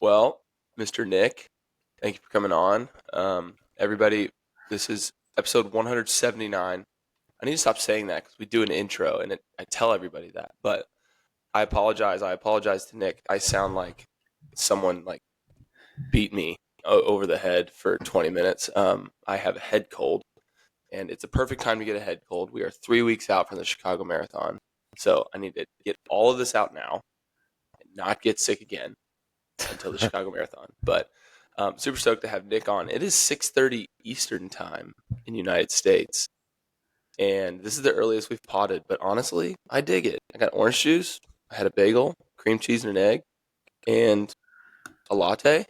Well, Mr. Nick, thank you for coming on. Everybody, this is episode 179. I need to stop saying that because we do an intro and I tell everybody that. But I apologize. I apologize to Nick. I sound like someone like beat me over the head for 20 minutes. I have a head cold, and it's a perfect time to get a head cold. We are 3 weeks out from the Chicago Marathon, so I need to get all of this out now and not get sick again until the Chicago Marathon. But super stoked to have Nick on. It is 6:30 Eastern time in the United States, and this is the earliest we've potted. But honestly, I dig it. I got orange juice. I had a bagel, cream cheese, and an egg, and a latte.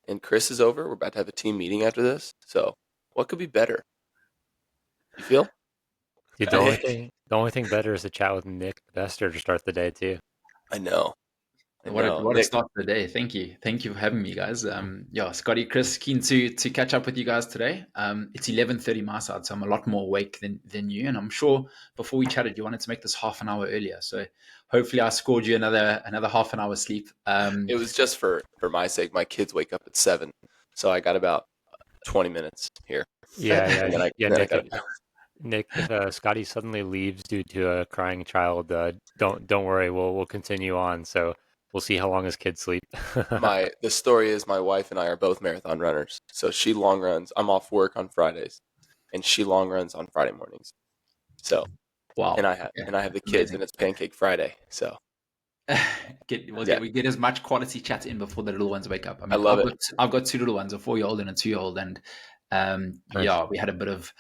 And Chris is over. We're about to have a team meeting after this. So, what could be better? You feel? Dude, the only thing better is to chat with Nick Bester to start the day too. I know. I know. What a Nick, start to the day. Thank you for having me, guys. Yeah, Scotty, Chris, keen to catch up with you guys today. It's 11:30 my side, so I'm a lot more awake than you, and I'm sure before we chatted, you wanted to make this half an hour earlier. So hopefully, I scored you another half an hour sleep. it was just for my sake. My kids wake up at 7, so I got about 20 minutes here. Yeah, And then yeah. I got to Nick, if Scotty suddenly leaves due to a crying child, don't worry, we'll continue on. So we'll see how long his kids sleep. the story is my wife and I are both marathon runners. So she long runs. I'm off work on Fridays, and she long runs on Friday mornings. So Wow. and I have the kids, Amazing. and it's Pancake Friday. So We get as much quality chat in before the little ones wake up. I mean, love it. I've got two little ones, a 4-year-old and a 2-year-old, and Nice. yeah, we had a bit of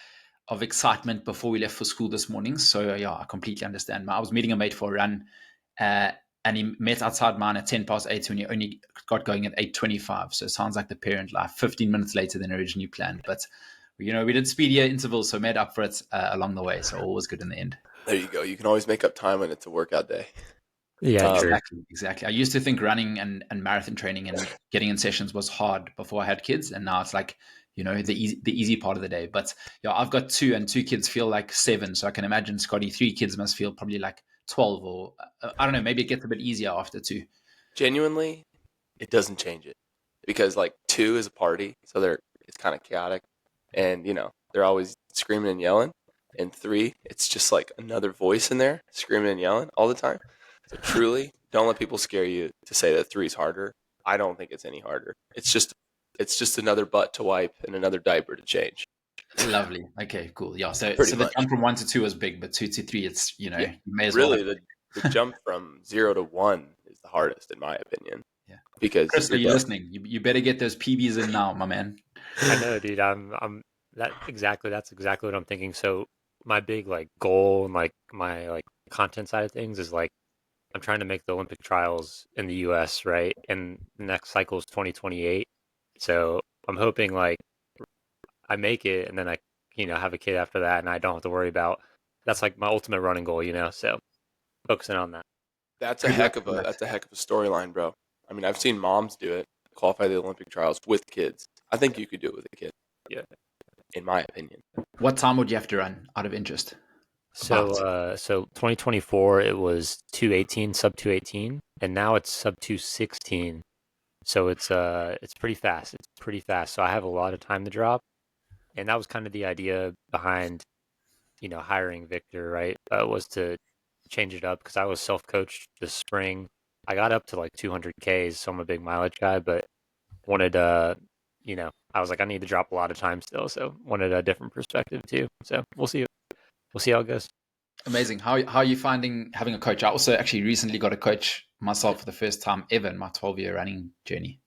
excitement before we left for school this morning. So yeah, I completely understand. I was meeting a mate for a run, and he met outside mine at 8:10 when he only got going at 8:25. So it sounds like the parent life. 15 minutes later than originally planned, but we did speedier intervals, so made up for it along the way. So all was good in the end. There you go. You can always make up time when it's a workout day. Yeah, true. Exactly. I used to think running and marathon training and getting in sessions was hard before I had kids, and now it's like the easy part of the day. But yeah, I've got two, and two kids feel like 7, so I can imagine Scotty 3 kids must feel probably like 12, or I don't know. Maybe it gets a bit easier after 2. Genuinely, it doesn't change it because like 2 is a party, so it's kind of chaotic, and they're always screaming and yelling. And 3, it's just like another voice in there screaming and yelling all the time. So truly, don't let people scare you to say that 3 is harder. I don't think it's any harder. It's just another butt to wipe and another diaper to change. Lovely. Okay, cool. Yeah. So Pretty the much. jump from 1 to 2 is big, but 2 to 3, it's you may as Really, well. the jump from 0 to 1 is the hardest, in my opinion. Yeah. Because Chris, are you listening? You better get those PBs in now, my man. I know, dude. That's exactly what I'm thinking. So my big like goal and like my like content side of things is like I'm trying to make the Olympic trials in the US, right? And the next cycle is 2028. So I'm hoping like I make it and then I have a kid after that and I don't have to worry about that's like my ultimate running goal, so focusing on that. That's a heck of a storyline, bro. I mean, I've seen moms do it, qualify the Olympic trials with kids. I think you could do it with a kid. Yeah. In my opinion. What time would you have to run out of interest? So 2024 it was 218, sub 218, and now it's sub 216. So it's pretty fast. It's pretty fast. So I have a lot of time to drop. And that was kind of the idea behind, hiring Victor, right? Was to change it up because I was self-coached this spring. I got up to like 200 Ks, so I'm a big mileage guy, but wanted I was like I need to drop a lot of time still, so wanted a different perspective too. So we'll see how it goes. Amazing. How are you finding having a coach? I also actually recently got a coach myself for the first time ever in my 12-year running journey.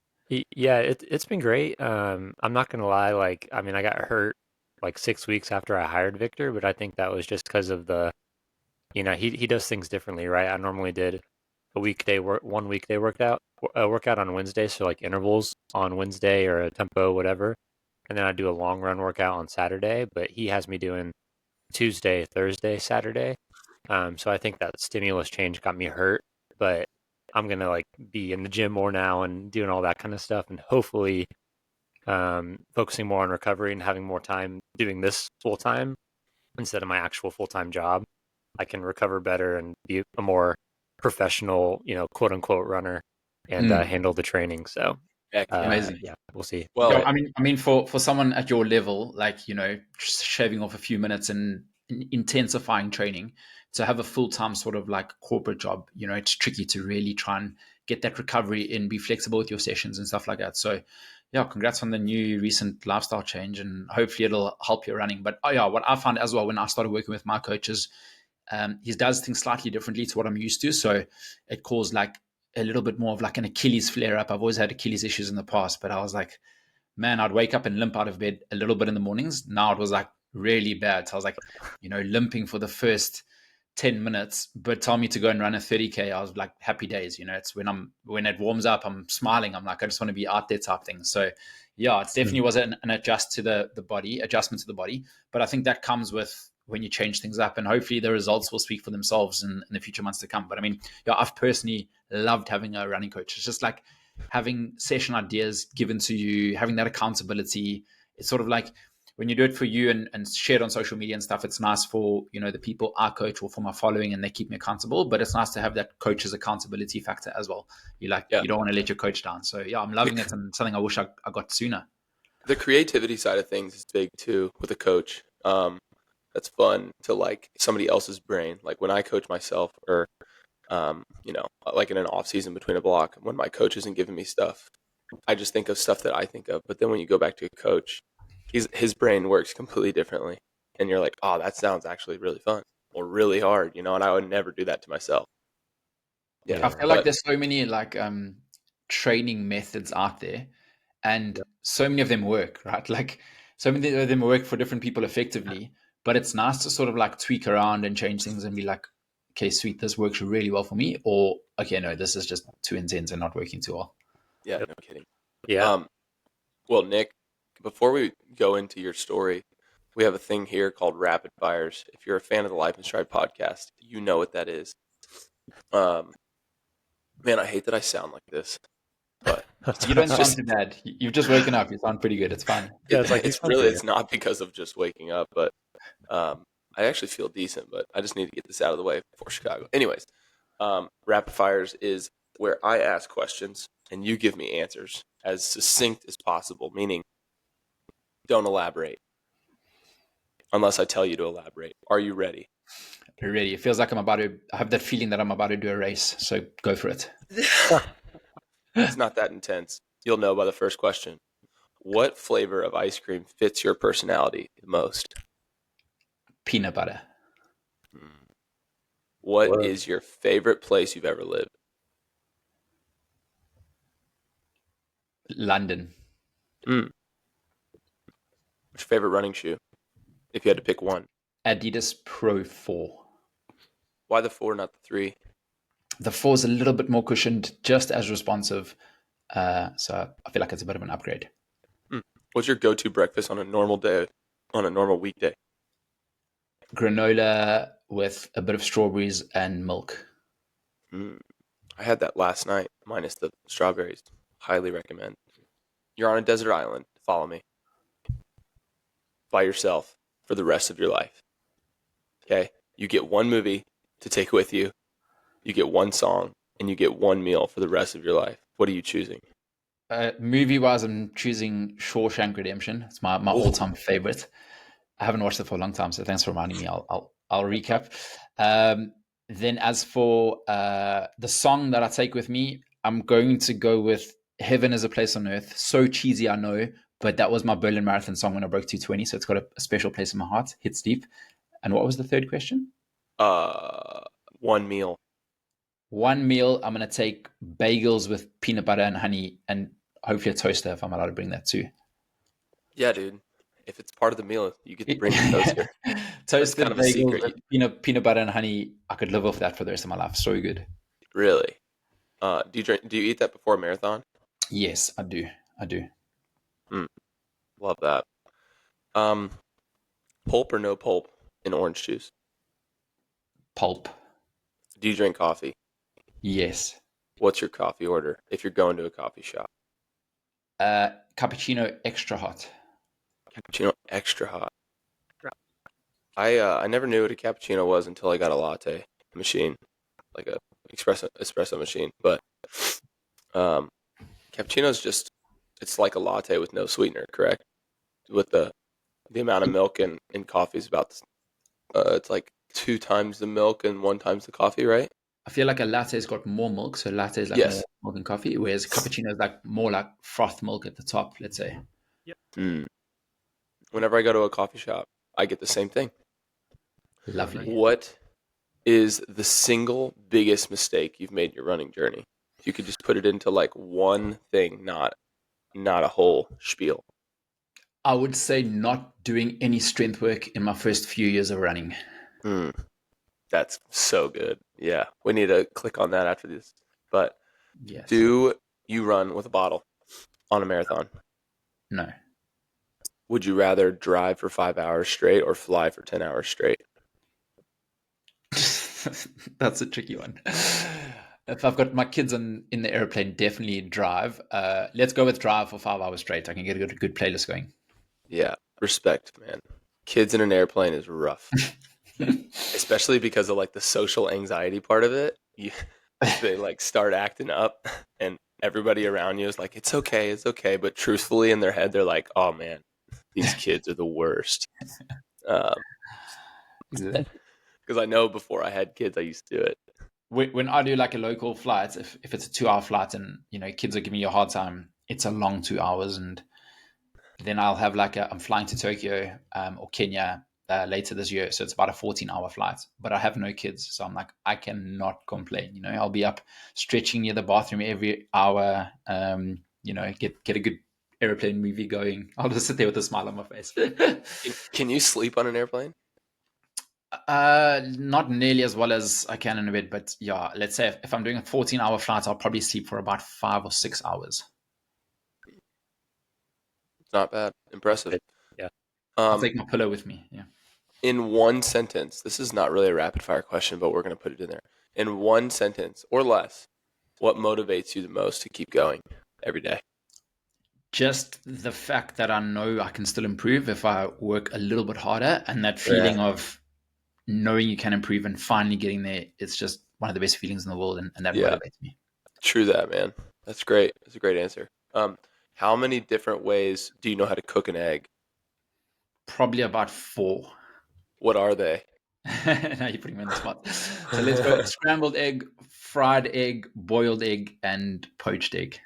Yeah, it's been great. I'm not gonna lie, like I mean I got hurt like 6 weeks after I hired Victor, but I think that was just because of the he does things differently, right? I normally did a weekday work 1 weekday workout on Wednesday, so like intervals on Wednesday or a tempo, whatever. And then I do a long run workout on Saturday, but he has me doing Tuesday, Thursday, Saturday. So I think that stimulus change got me hurt, but I'm gonna like be in the gym more now and doing all that kind of stuff, and hopefully focusing more on recovery and having more time doing this full time instead of my actual full time job. I can recover better and be a more professional, quote unquote runner and handle the training. So Heck yeah. Amazing. yeah, we'll see. Well, Yeah, I mean, for someone at your level, like just shaving off a few minutes and intensifying training, to have a full time sort of like corporate job, it's tricky to really try and get that recovery in, be flexible with your sessions and stuff like that. So, yeah, congrats on the new recent lifestyle change, and hopefully it'll help your running. But yeah, what I found as well when I started working with my coaches, he does things slightly differently to what I'm used to. So it caused like a little bit more of like an Achilles flare up. I've always had Achilles issues in the past, but I was like, man, I'd wake up and limp out of bed a little bit in the mornings. Now it was like really bad. So I was like, limping for the first 10 minutes, but tell me to go and run a 30K. I was like, happy days. It's when it warms up, I'm smiling. I'm like, I just want to be out there type thing. So yeah, it definitely was an adjustment to the body. But I think that comes with when you change things up, and hopefully the results will speak for themselves in the future months to come. But I mean, yeah, I've personally loved having a running coach. It's just like having session ideas given to you, having that accountability. It's sort of like when you do it for you and share it on social media and stuff, it's nice for, the people I coach or for my following, and they keep me accountable, but it's nice to have that coach's accountability factor as well. You don't want to let your coach down. So yeah, I'm loving it, and something I wish I got sooner. The creativity side of things is big too with a coach. That's fun to like somebody else's brain. Like when I coach myself, or like in an off season between a block, when my coach isn't giving me stuff, I just think of stuff that I think of. But then when you go back to a coach, his brain works completely differently, and you're like, oh, that sounds actually really fun or really hard, and I would never do that to myself. Yeah, I feel like there's so many like training methods out there, and so many of them work, right? Like so many of them work for different people effectively, but it's nice to sort of like tweak around and change things and be like, okay, sweet, this works really well for me, or okay, no, this is just too intense and not working too well. Yeah, no kidding. Yeah. Well, Nick, before we go into your story, we have a thing here called Rapid Fires. If you're a fan of the Life in Stride podcast, you know what that is. Man, I hate that I sound like this, but You don't sound too bad. You've just woken up. You sound pretty good. It's fine. Yeah, it's not because of just waking up, but I actually feel decent, but I just need to get this out of the way before Chicago. Anyways, Rapid Fires is where I ask questions and you give me answers as succinct as possible, meaning don't elaborate unless I tell you to elaborate. Are you ready? You're ready. It feels like I have that feeling that I'm about to do a race. So go for it. It's not that intense. You'll know by the first question. What flavor of ice cream fits your personality the most? Peanut butter. What is your favorite place you've ever lived? London. What's your favorite running shoe, if you had to pick one? Adidas Pro 4. Why the 4, not the 3? The 4 is a little bit more cushioned, just as responsive. So I feel like it's a bit of an upgrade. What's your go-to breakfast on a normal day, on a normal weekday? Granola with a bit of strawberries and milk. I had that last night, minus the strawberries. Highly recommend. You're on a desert island. Follow me. By yourself for the rest of your life. Okay? You get one movie to take with you. You get one song, and you get one meal for the rest of your life. What are you choosing? Movie-wise, I'm choosing Shawshank Redemption. It's my all-time favorite. I haven't watched it for a long time, so thanks for reminding me. I'll recap. Then as for the song that I take with me, I'm going to go with Heaven is a Place on Earth. So cheesy, I know, but that was my Berlin Marathon song when I broke 220, so it's got a special place in my heart. Hits deep. And what was the third question? One meal. One meal, I'm going to take bagels with peanut butter and honey, and hopefully a toaster if I'm allowed to bring that too. Yeah, dude. If it's part of the meal, you get to bring the toaster. Toasted kind of a bagels secret. with peanut butter and honey. I could live off that for the rest of my life. So good. Really? Do you eat that before a marathon? Yes, I do. Love that. Pulp or no pulp in orange juice? Pulp. Do you drink coffee? Yes. What's your coffee order if you're going to a coffee shop? Cappuccino extra hot. Cappuccino extra hot. I never knew what a cappuccino was until I got a latte machine, like a espresso machine. But Cappuccino's just, it's like a latte with no sweetener, correct? With the amount of milk in coffee is about, it's like 2 times the milk and 1 times the coffee, right? I feel like a latte's got more milk, so latte is like more Yes. milk and coffee, whereas cappuccino is like more like froth milk at the top, let's say. Mm. Whenever I go to a coffee shop, I get the same thing. Lovely. What is the single biggest mistake you've made in your running journey? If you could just put it into like one thing, not a whole spiel. I would say not doing any strength work in my first few years of running. Mm. That's so good. Yeah, we need to click on that after this. But Yes. do you run with a bottle on a marathon? No. Would you rather drive for 5 hours straight or fly for 10 hours straight? That's a tricky one. If I've got my kids in the airplane, definitely drive. Let's go with drive for 5 hours straight. I can get a good playlist going. Yeah, respect, man. Kids in an airplane is rough, especially because of like the social anxiety part of it. They like start acting up, and everybody around you is like, it's okay. But truthfully, in their head, they're like, oh man, these kids are the worst. Because I know before I had kids, I used to do it. When I do like a local flight, if it's a 2 hour flight and kids are giving you a hard time, it's a long 2 hours, and then I'll have like I'm flying to Tokyo or Kenya later this year, so it's about a 14-hour flight. But I have no kids, so I'm like I cannot complain. I'll be up stretching near the bathroom every hour. Get a good airplane movie going. I'll just sit there with a smile on my face. Can you sleep on an airplane? Not nearly as well as I can in a bit, but yeah, let's say if I'm doing a 14-hour flight, I'll probably sleep for about 5 or 6 hours. Not bad. Impressive. Yeah. I'll take my pillow with me. Yeah. In one sentence, this is not really a rapid fire question, but we're going to put it in there. In one sentence or less, what motivates you the most to keep going every day? Just the fact that I know I can still improve if I work a little bit harder, and that feeling of knowing you can improve and finally getting there, it's just one of the best feelings in the world, and that motivates me. True that, man. That's great. That's a great answer. How many different ways do you know how to cook an egg? Probably about 4. What are they? Now you're putting me on the spot. So let's go scrambled egg, fried egg, boiled egg, and poached egg.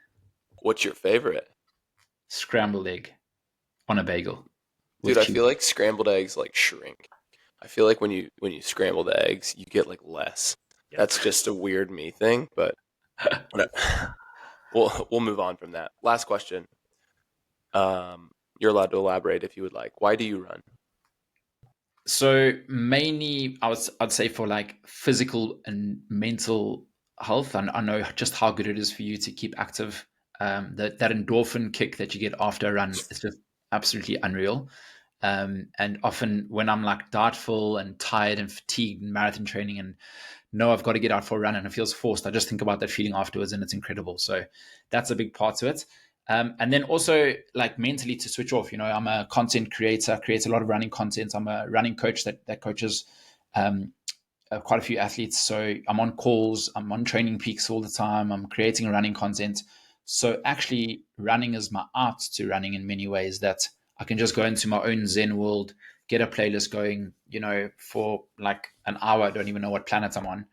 What's your favorite? Scrambled egg on a bagel. Dude, I feel like scrambled eggs like shrink. I feel like when you scramble the eggs, you get like less. Yeah. That's just a weird me thing, but we'll move on from that. Last question. You're allowed to elaborate if you would like. Why do you run? So mainly, I'd say for like physical and mental health, and I know just how good it is for you to keep active. That endorphin kick that you get after a run is just absolutely unreal. And often when I'm like doubtful and tired and fatigued in marathon training and know I've got to get out for a run and it feels forced, I just think about that feeling afterwards and it's incredible. So that's a big part to it. And then also like mentally to switch off, I'm a content creator, create a lot of running content. I'm a running coach that coaches quite a few athletes. So I'm on calls, I'm on Training Peaks all the time. I'm creating running content. So actually running is my art to running in many ways, that I can just go into my own Zen world, get a playlist going, for like an hour. I don't even know what planet I'm on.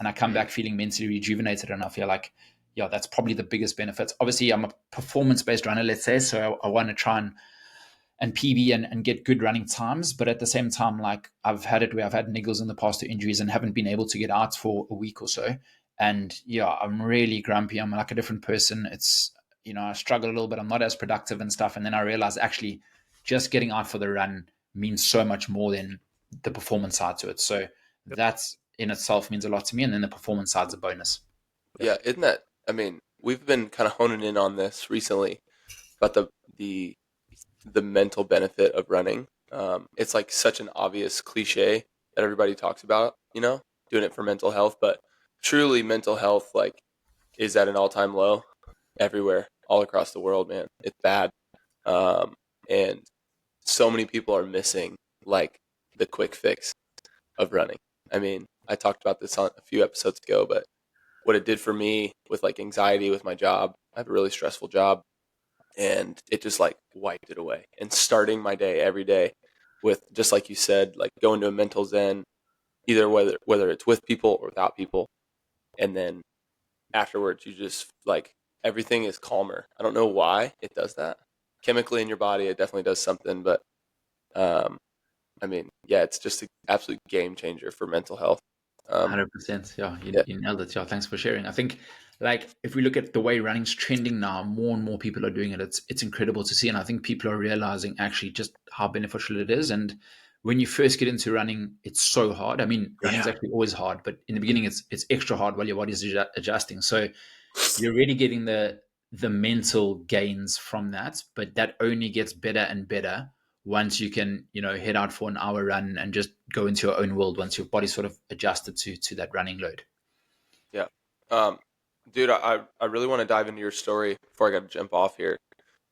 And I come back feeling mentally rejuvenated. And I feel like, yeah, that's probably the biggest benefit. Obviously, I'm a performance-based runner, let's say. So I want to try and PB and get good running times. But at the same time, like I've had it where I've had niggles in the past or injuries and haven't been able to get out for a week or so. And yeah, I'm really grumpy. I'm like a different person. It's, I struggle a little bit. I'm not as productive and stuff. And then I realized actually just getting out for the run means so much more than the performance side to it. So that in itself means a lot to me. And then the performance side's a bonus. Yeah, isn't that? I mean, we've been kind of honing in on this recently about the mental benefit of running. It's like such an obvious cliche that everybody talks about, doing it for mental health, but truly mental health like is at an all-time low everywhere, all across the world, man. It's bad. And so many people are missing like the quick fix of running. I mean, I talked about this on a few episodes ago, but what it did for me with like anxiety with my job. I have a really stressful job, and it just like wiped it away. And starting my day every day with, just like you said, like going to a mental zen, either whether it's with people or without people, and then afterwards you just like everything is calmer. I don't know why it does that. Chemically in your body, it definitely does something, but I mean, yeah, it's just an absolute game changer for mental health. 100%. Yeah, Yeah, you nailed it. Yeah, thanks for sharing. I think, like, if we look at the way running's trending now, more and more people are doing it. It's incredible to see, and I think people are realizing actually just how beneficial it is. And when you first get into running, it's so hard. I mean, running's yeah, actually always hard, but in the beginning, it's extra hard while your body's adjusting. So you're really getting the mental gains from that, but that only gets better and better once you can, head out for an hour run and just go into your own world once your body's sort of adjusted to that running load. yeah. Um, Dude, I really want to dive into your story before I got to jump off here.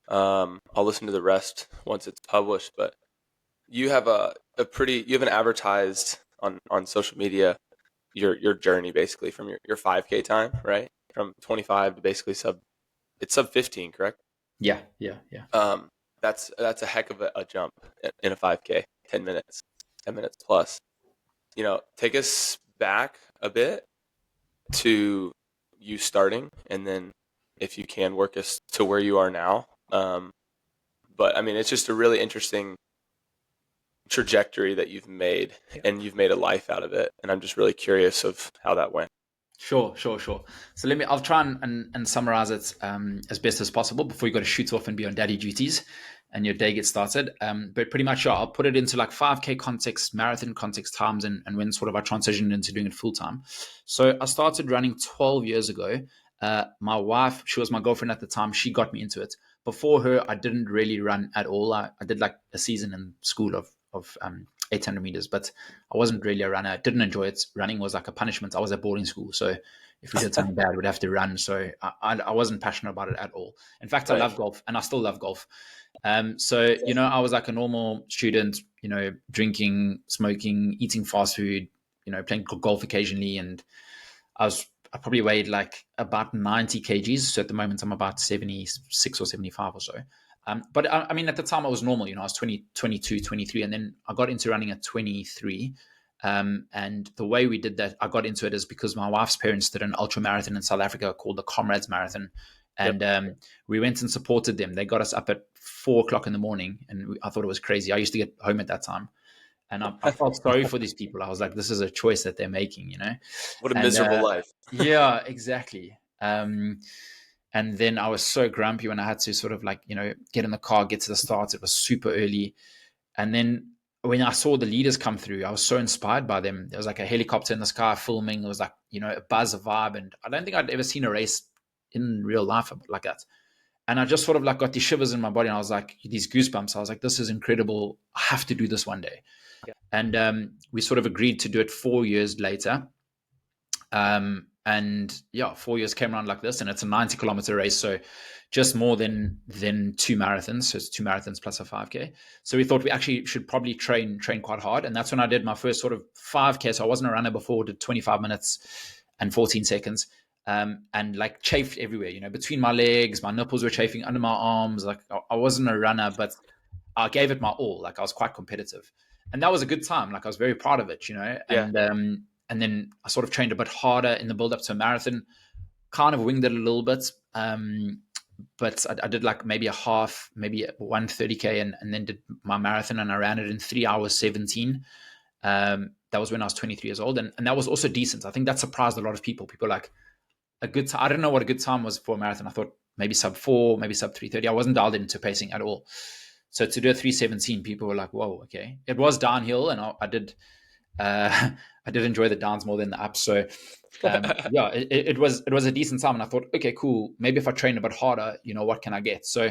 I'll listen to the rest once it's published, but you have you haven't advertised on social media your journey basically from your 5K time, right? From 25 to basically it's sub 15, correct? Yeah, yeah, yeah. Um, that's a heck of a jump in a 5K, 10 minutes, 10 minutes plus. Take us back a bit to you starting, and then if you can work us to where you are now. But I mean, it's just a really interesting trajectory that you've made, and you've made a life out of it. And I'm just really curious of how that went. Sure. So I'll try and summarize it as best as possible before you got to shoot off and be on daddy duties and your day gets started. But pretty much, I'll put it into like 5K context, marathon context times, and when sort of I transitioned into doing it full time. So I started running 12 years ago. My wife, she was my girlfriend at the time. She got me into it. Before her, I didn't really run at all. I did like a season in school of 800 meters, but I wasn't really a runner. I didn't enjoy it. Running was like a punishment. I was at boarding school, so if we did something bad, we'd have to run. So I wasn't passionate about it at all. In fact, I Right. love golf, and I still love golf. So I was like a normal student, drinking, smoking, eating fast food, playing golf occasionally, and I probably weighed like about 90 kgs. So at the moment, I'm about 76 or 75 or so. But I mean, at the time I was normal, I was 20, 22, 23. And then I got into running at 23. And the way we did that, I got into it is because my wife's parents did an ultra marathon in South Africa called the Comrades Marathon. And we went and supported them. They got us up at 4 o'clock in the morning. And I thought it was crazy. I used to get home at that time. And I felt sorry for these people. I was like, this is a choice that they're making, What a And, miserable life. Yeah, exactly. And then I was so grumpy when I had to sort of like, get in the car, get to the start. It was super early. And then when I saw the leaders come through, I was so inspired by them. There was like a helicopter in the sky filming. It was like, a buzz, a vibe. And I don't think I'd ever seen a race in real life like that. And I just sort of like got these shivers in my body. And I was like, these goosebumps. I was like, this is incredible. I have to do this one day. Yeah. And we sort of agreed to do it 4 years later. And yeah, 4 years came around like this, and it's a 90-kilometer race. So just more than 2 marathons. So it's 2 marathons plus a 5K. So we thought we actually should probably train quite hard. And that's when I did my first sort of 5K. So I wasn't a runner before, did 25 minutes and 14 seconds. And like chafed everywhere, between my legs, my nipples were chafing under my arms. Like I wasn't a runner, but I gave it my all. Like I was quite competitive, and that was a good time. Like I was very proud of it, and then I sort of trained a bit harder in the build up to a marathon, kind of winged it a little bit. But I did like maybe a half, maybe 130K, and then did my marathon, and I ran it in 3 hours 17. That was when I was 23 years old. And that was also decent. I think that surprised a lot of people. People like a good time. I don't know what a good time was for a marathon. I thought maybe sub 4, maybe sub 3:30. I wasn't dialed into pacing at all. So to do a 3:17, people were like, whoa, okay. It was downhill, and I did enjoy the downs more than the ups. So yeah, it was a decent time. And I thought, okay, cool. Maybe if I train a bit harder, what can I get? So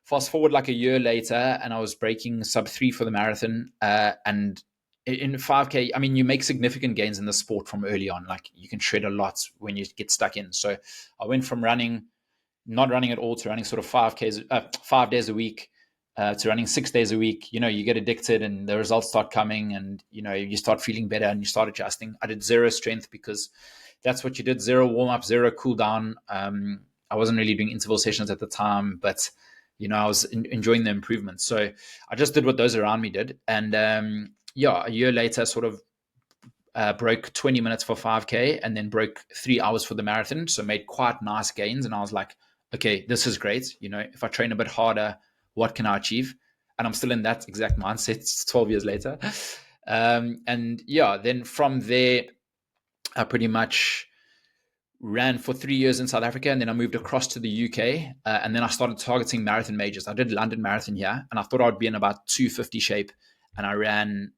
fast forward like a year later, and I was breaking sub 3 for the marathon. And in 5K, I mean, you make significant gains in the sport from early on. Like you can shred a lot when you get stuck in. So I went from not running at all to running sort of 5 days a week. To running 6 days a week. You get addicted, and the results start coming, and you start feeling better, and you start adjusting. I did zero strength because that's what you did. 0 warm up, 0 cool down. I wasn't really doing interval sessions at the time, but I was enjoying the improvement. So I just did what those around me did. And a year later, sort of broke 20 minutes for 5K and then broke 3 hours for the marathon. So made quite nice gains. And I was like, okay, this is great. If I train a bit harder, what can I achieve? And I'm still in that exact mindset 12 years later. Then from there, I pretty much ran for 3 years in South Africa, and then I moved across to the UK, and then I started targeting marathon majors. I did London Marathon here, and I thought I'd be in about 250 shape, and I ran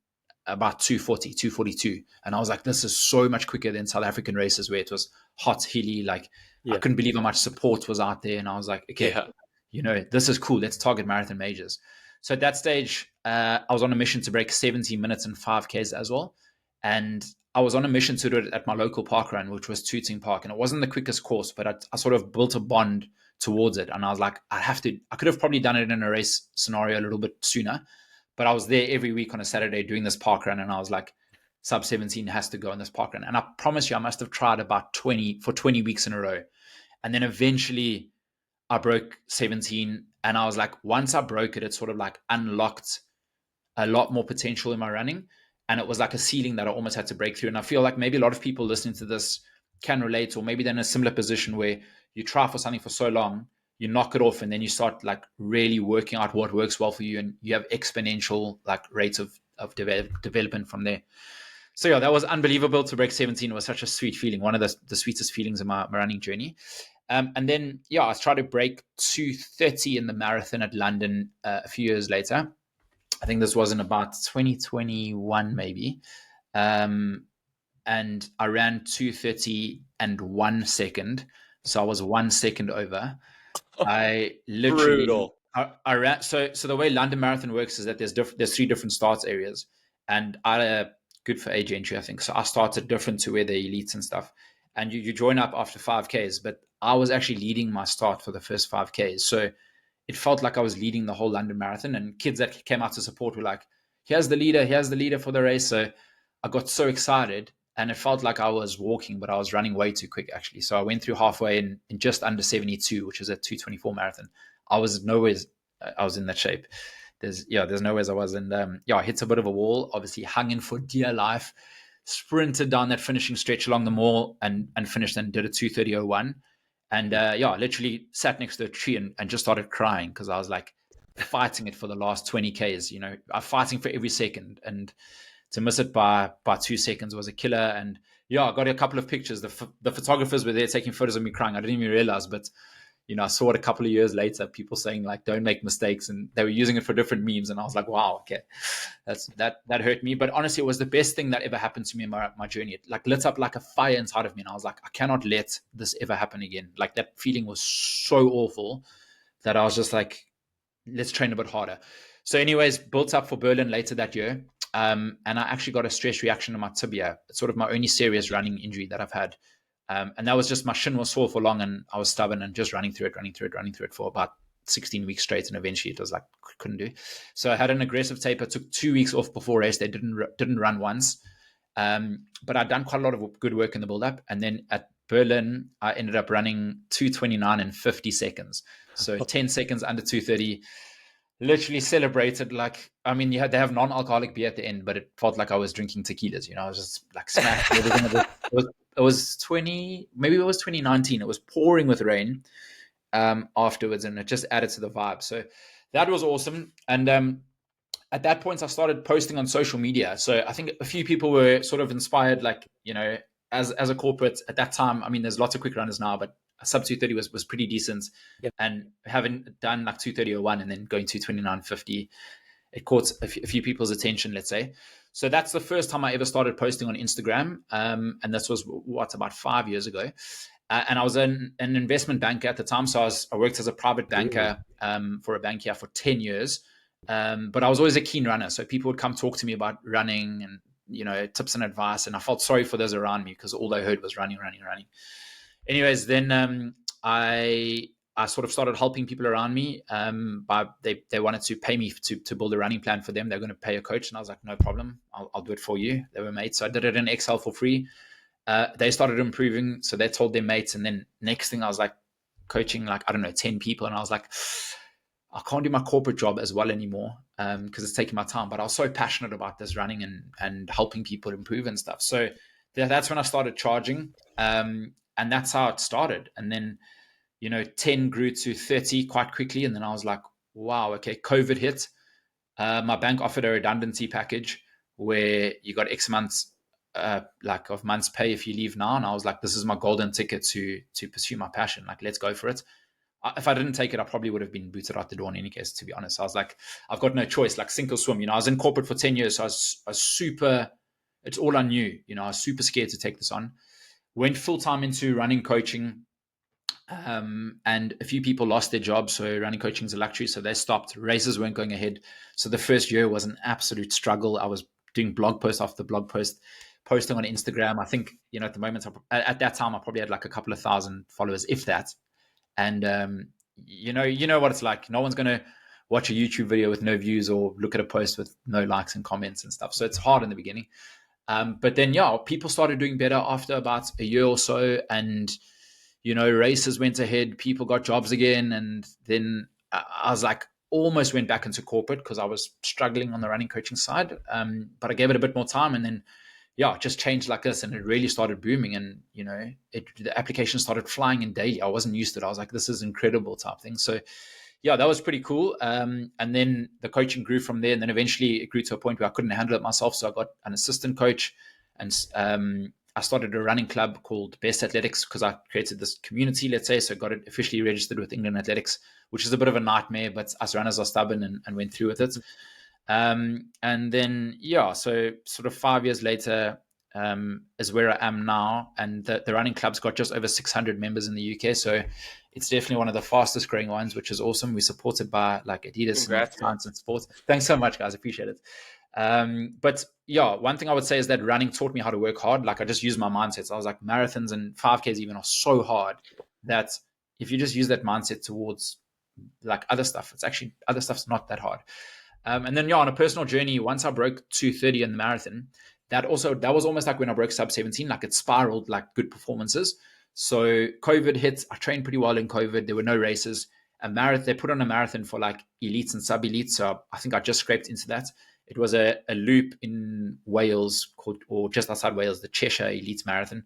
about 240, 242, and I was like, this is so much quicker than South African races where it was hot, hilly, like I couldn't believe how much support was out there, and I was like, okay, this is cool. Let's target marathon majors. So at that stage, I was on a mission to break 17 minutes in 5Ks as well, and I was on a mission to do it at my local park run, which was Tooting Park. And it wasn't the quickest course, but I sort of built a bond towards it. And I was like, I could have probably done it in a race scenario a little bit sooner, but I was there every week on a Saturday doing this park run. And I was like, sub 17 has to go on this park run. And I promise you, I must have tried about 20 weeks in a row. And then eventually I broke 17. And I was like, once I broke it, it sort of like unlocked a lot more potential in my running. And it was like a ceiling that I almost had to break through. And I feel like maybe a lot of people listening to this can relate, or maybe they're in a similar position where you try for something for so long, you knock it off, and then you start like really working out what works well for you. And you have exponential like rates of development from there. So yeah, that was unbelievable to break 17. It was such a sweet feeling. One of the sweetest feelings in my running journey. And then, I tried to break 2:30 in the marathon at London a few years later. I think this was in about 2021, maybe. And I ran 2:30 and 1 second. So I was 1 second over. I literally, Brutal. I ran. So the way London Marathon works is that there's 3 different starts areas, and good for age entry, I think. So I started different to where the elites and stuff. And you join up after 5Ks, but I was actually leading my start for the first 5Ks. So it felt like I was leading the whole London Marathon, and kids that came out to support were like, here's the leader for the race. So I got so excited, and it felt like I was walking, but I was running way too quick actually. So I went through halfway in just under 72, which is a 2:24 marathon. I was in that shape. There's nowhere I was. And I hit a bit of a wall, obviously hung in for dear life, sprinted down that finishing stretch along the mall and finished and did a 2:30:01. And literally sat next to a tree and just started crying because I was like fighting it for the last 20 Ks. I'm fighting for every second, and to miss it by 2 seconds was a killer. And I got a couple of pictures. The photographers were there taking photos of me crying. I didn't even realize, but I saw it a couple of years later, people saying like, don't make mistakes. And they were using it for different memes. And I was like, wow, okay, that hurt me. But honestly, it was the best thing that ever happened to me in my journey. It like lit up like a fire inside of me. And I was like, I cannot let this ever happen again. Like that feeling was so awful that I was just like, let's train a bit harder. So anyways, built up for Berlin later that year. And I actually got a stress reaction in my tibia. It's sort of my only serious running injury that I've had. And that was just my shin was sore for long, and I was stubborn and just running through it for about 16 weeks straight. And eventually it was like, couldn't do. So I had an aggressive taper, took 2 weeks off before race. They didn't run once. But I'd done quite a lot of good work in the build up. And then at Berlin, I ended up running 2:29 in 50 seconds. So 10 seconds under 2:30. Literally celebrated like, I mean, they have non-alcoholic beer at the end, but it felt like I was drinking tequilas. I was just like smacked. It was 2019. It was pouring with rain afterwards, and it just added to the vibe. So that was awesome. And at that point, I started posting on social media. So I think a few people were sort of inspired, like, as a corporate at that time. I mean, there's lots of quick runners now, but sub 2:30 was pretty decent. Yep. And having done like 2:30:01 and then going 2:29:50, it caught a few people's attention, let's say. So that's the first time I ever started posting on Instagram. And this was about 5 years ago. And I was an investment banker at the time. So I worked as a private banker for a bank here for 10 years. But I was always a keen runner. So people would come talk to me about running and, tips and advice. And I felt sorry for those around me because all they heard was running. Anyways, then I sort of started helping people around me. They wanted to pay me to build a running plan for them. They're going to pay a coach. And I was like, no problem. I'll do it for you. They were mates. So I did it in Excel for free. They started improving, so they told their mates, and then next thing I was like coaching like, I don't know, 10 people, and I was like, I can't do my corporate job as well anymore because it's taking my time. But I was so passionate about this running and helping people improve and stuff. So that's when I started charging, and that's how it started. And then 10 grew to 30 quite quickly, and then I was like, wow, okay. COVID hit. My bank offered a redundancy package where you got X months of months pay if you leave now, and I was like, this is my golden ticket to pursue my passion. Like, let's go for it. If I didn't take it, I probably would have been booted out the door in any case, to be honest. I was like, I've got no choice, like sink or swim. I was in corporate for 10 years, so I was super, it's all I knew. I was super scared to take this on. Went full time into running coaching, and a few people lost their jobs. So running coaching is a luxury, so they stopped. Races weren't going ahead. So the first year was an absolute struggle. I was doing blog post after blog post, posting on Instagram. I think, at the moment, at that time, I probably had like a couple of thousand followers, if that. And you know what it's like. No one's going to watch a YouTube video with no views or look at a post with no likes and comments and stuff. So it's hard in the beginning. But then, people started doing better after about a year or so. And, races went ahead. People got jobs again. And then I was like, almost went back into corporate because I was struggling on the running coaching side. But I gave it a bit more time. And then, it just changed like this, and it really started booming. And, the application started flying in daily. I wasn't used to it. I was like, this is incredible type thing. So, that was pretty cool. And then the coaching grew from there. And then eventually it grew to a point where I couldn't handle it myself. So I got an assistant coach, and I started a running club called Best Athletics because I created this community, let's say. So I got it officially registered with England Athletics, which is a bit of a nightmare, but us runners are stubborn and went through with it. And then, so sort of 5 years later is where I am now. And the running club's got just over 600 members in the UK. So it's definitely one of the fastest growing ones, which is awesome. We're supported by like Adidas. Congrats, and Science and Sports. Thanks so much, guys. Appreciate it. But one thing I would say is that running taught me how to work hard. Like, I just used my mindset. So I was like, marathons and 5Ks even are so hard that if you just use that mindset towards like other stuff, other stuff's not that hard. And then, on a personal journey, once I broke 2:30 in the marathon, that was almost like when I broke sub 17, like it spiraled like good performances. So COVID hit. I trained pretty well in COVID. There were no races. They put on a marathon for like elites and sub elites. So I think I just scraped into that. It was a loop in Wales or just outside Wales, the Cheshire Elites Marathon.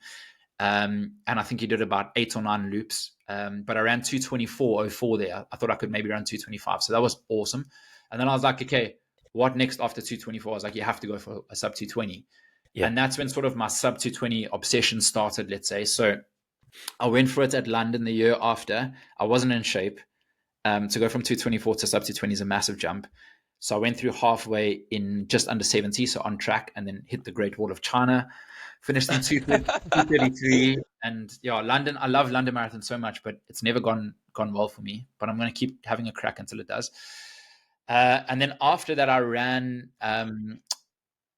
And I think he did about 8 or 9 loops. But I ran 2:24.04 there. I thought I could maybe run 2:25. So that was awesome. And then I was like, okay, what next after 2:24? I was like, you have to go for a sub 2:20. Yeah. And that's when sort of my sub 2:20 obsession started, let's say. So I went for it at London the year after. I wasn't in shape. To go from 2:24 to sub 2:20 is a massive jump. So I went through halfway in just under 70, so on track, and then hit the Great Wall of China, finished in 2:33. And London, I love London Marathon so much, but it's never gone well for me. But I'm going to keep having a crack until it does. And then after that, I ran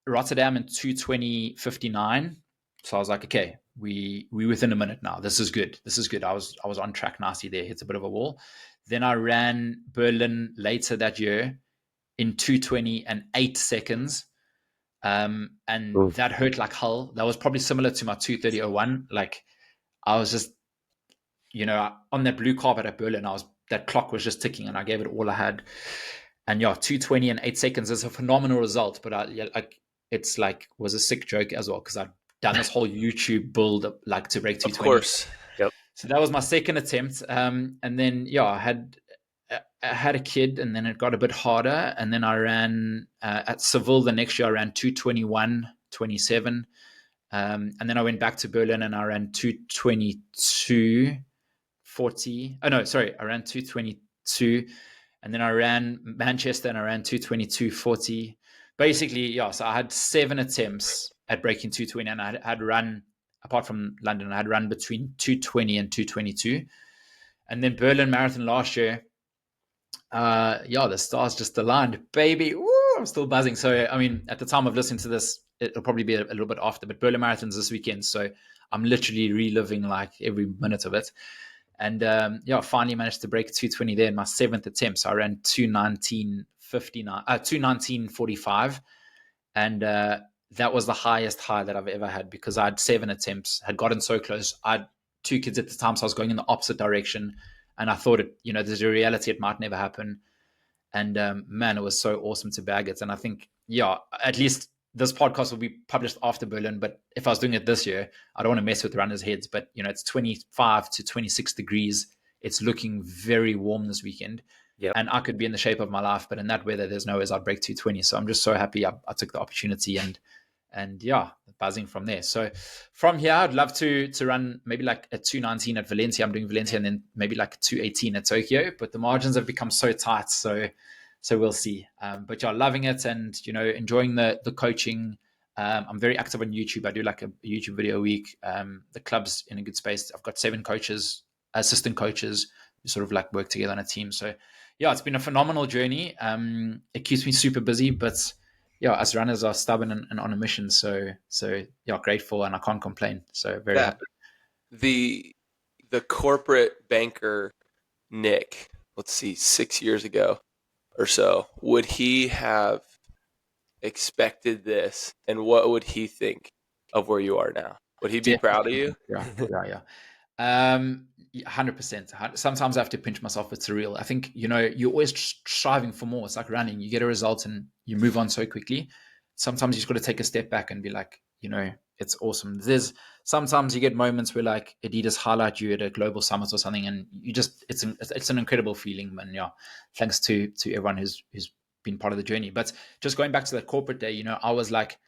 Rotterdam in 2:20.59. So I was like, okay, we within a minute now. This is good. I was on track nicely there. Hit a bit of a wall. Then I ran Berlin later that year in 2:20.08 seconds. And that hurt like hell. That was probably similar to my 2:30.01. Like, I was just, on that blue carpet at Berlin, that clock was just ticking, and I gave it all I had. And 2:20.08 seconds is a phenomenal result, but it's like was a sick joke as well, because I'd done this whole YouTube build up, like to break 2:20. Of course. Yep. So that was my second attempt. And then, I had a kid, and then it got a bit harder. And then I ran at Seville the next year. I ran 2:21.27. And then I went back to Berlin and I ran 2:22.40. Oh, no, sorry. I ran 2:22. And then I ran Manchester and I ran 2:22.40. Basically, so I had 7 attempts at breaking 2:20, and I had run, apart from London, I had run between 2:20 and 2:22. And then Berlin Marathon last year, the stars just aligned, baby. Woo, I'm still buzzing. So, I mean, at the time of listening to this, it'll probably be a little bit after, but Berlin Marathon's this weekend. So I'm literally reliving like every minute of it. And finally managed to break 2:20 there in my 7th attempt. So I ran 2:19.45. And that was the highest high that I've ever had, because I had 7 attempts, had gotten so close. I had 2 kids at the time, so I was going in the opposite direction. And I thought, there's a reality it might never happen. And man, it was so awesome to bag it. And I think, yeah, at least this podcast will be published after Berlin. But if I was doing it this year, I don't want to mess with runners' heads. But, it's 25 to 26 degrees. It's looking very warm this weekend. Yep. And I could be in the shape of my life. But in that weather, there's no ways I'd break 220. So I'm just so happy I took the opportunity and yeah, buzzing from there. So from here, I'd love to run maybe like a 219 at Valencia. I'm doing Valencia, and then maybe like a 218 at Tokyo. But the margins have become so tight, so we'll see. But yeah, loving it, and enjoying the coaching. I'm very active on YouTube. I do like a YouTube video a week. The club's in a good space. I've got 7 coaches, assistant coaches, who sort of like work together on a team. So yeah, it's been a phenomenal journey. It keeps me super busy, but yeah, us runners are stubborn and on a mission. So yeah, grateful, and I can't complain. So very happy. The corporate banker Nick, let's see, 6 years ago or so, would he have expected this, and what would he think of where you are now? Would he be proud of you? Yeah. 100%. Sometimes I have to pinch myself. It's surreal. I think, you're always striving for more. It's like running. You get a result and you move on so quickly. Sometimes you just got to take a step back and be like, it's awesome. Sometimes you get moments where like Adidas highlight you at a global summit or something, and you just, it's an incredible feeling. And yeah, thanks to everyone who's been part of the journey. But just going back to that corporate day, I was like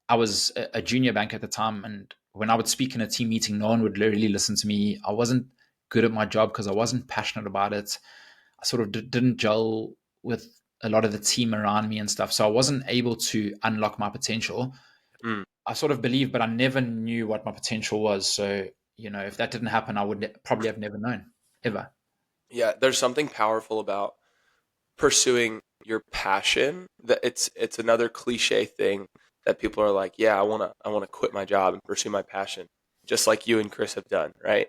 I was a junior bank at the time, and when I would speak in a team meeting, no one would really listen to me. I wasn't good at my job because I wasn't passionate about it. I sort of didn't gel with a lot of the team around me and stuff. So I wasn't able to unlock my potential. I sort of believed, but I never knew what my potential was. So, if that didn't happen, I would probably have never known, ever. Yeah, there's something powerful about pursuing your passion. That it's another cliche thing that people are like, yeah, I want to quit my job and pursue my passion, just like you and Chris have done, right?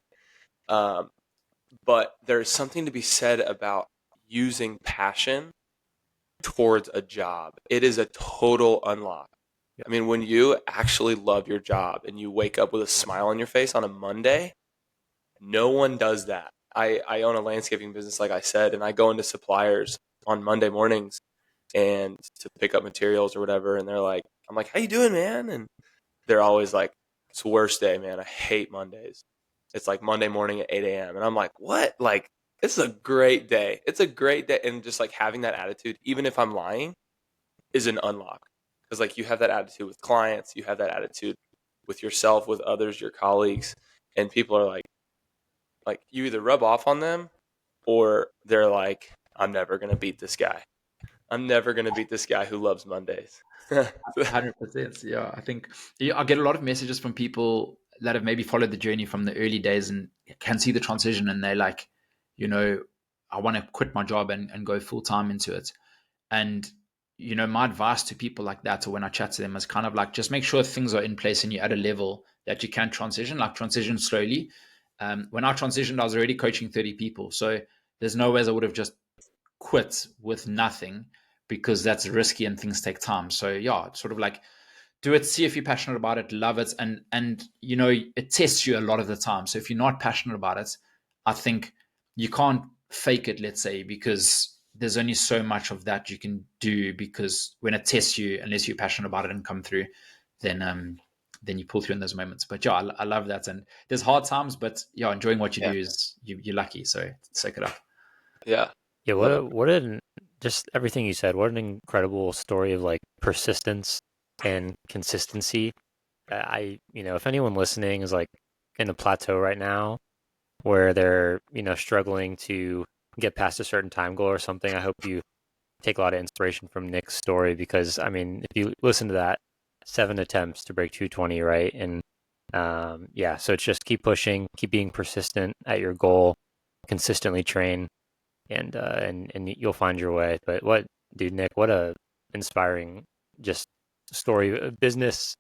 But there's something to be said about using passion towards a job. It is a total unlock. I mean, when you actually love your job and you wake up with a smile on your face on a Monday, no one does that. I own a landscaping business, like I said, and I go into suppliers on Monday mornings and to pick up materials or whatever, and I'm like, how you doing, man? And they're always like, it's the worst day, man. I hate Mondays. It's like Monday morning at 8 a.m. And I'm like, what? Like, it's a great day. It's a great day. And just like having that attitude, even if I'm lying, is an unlock. Because like you have that attitude with clients, you have that attitude with yourself, with others, your colleagues, and people are like you either rub off on them or they're like, I'm never going to beat this guy. I'm never going to beat this guy who loves Mondays. 100%. Yeah, I think I get a lot of messages from people that have maybe followed the journey from the early days and can see the transition, and they're like, I want to quit my job and go full time into it. And, my advice to people like that, or when I chat to them, is kind of like, just make sure things are in place and you're at a level that you can transition slowly. When I transitioned, I was already coaching 30 people. So there's no ways I would have just quit with nothing, because that's risky and things take time. So yeah, sort of like do it, see if you're passionate about it, love it. And it tests you a lot of the time. So if you're not passionate about it, I think you can't fake it, let's say, because there's only so much of that you can do, because when it tests you, unless you're passionate about it and come through, then you pull through in those moments. But yeah, I love that. And there's hard times, but yeah, enjoying what you do is you're lucky. So soak it up. Yeah. Yeah. Just everything you said, what an incredible story of like persistence and consistency. If anyone listening is like in a plateau right now where they're, struggling to get past a certain time goal or something, I hope you take a lot of inspiration from Nick's story, because I mean, if you listen to that, 7 attempts to break 220, right? And so it's just keep pushing, keep being persistent at your goal, consistently train, and you'll find your way. But Nick, what a inspiring just story of business,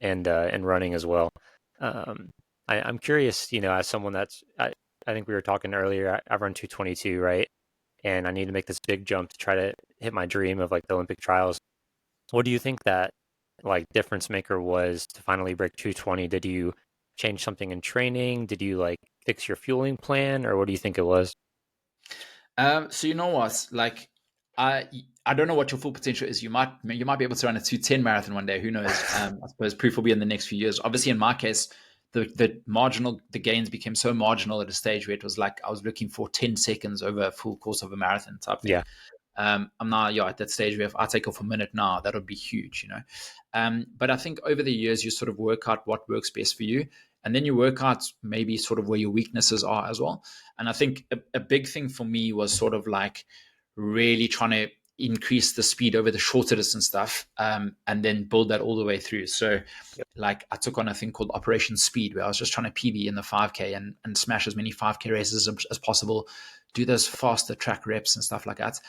and running as well. I'm curious, as someone I think we were talking earlier, I run 222, right? And I need to make this big jump to try to hit my dream of like the Olympic trials. What do you think that like difference maker was to finally break 220? Did you change something in training? Did you like fix your fueling plan, or what do you think it was? So you know what? Like, I I don't know what your full potential is. You might be able to run a 210 marathon one day. Who knows? I suppose proof will be in the next few years. Obviously, in my case, the gains became so marginal at a stage where it was like I was looking for 10 seconds over a full course of a marathon type thing. Yeah. I'm now, yeah, at that stage where if I take off a minute now, that would be huge, you know. But I think over the years, you sort of work out what works best for you. And then you work out maybe sort of where your weaknesses are as well. And I think a big thing for me was sort of like really trying to increase the speed over the shorter distance stuff, and then build that all the way through. So, Yep. like, I took on a thing called Operation Speed, where I was just trying to PB in the 5K and smash as many 5K races as possible, do those faster track reps and stuff like that.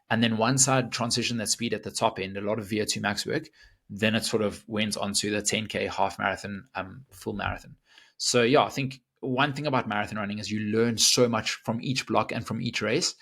And then once I'd transitioned that speed at the top end, a lot of VO2 max work, then it sort of went on to the 10K half marathon, full marathon. So yeah, I think one thing about marathon running is you learn so much from each block and from each race.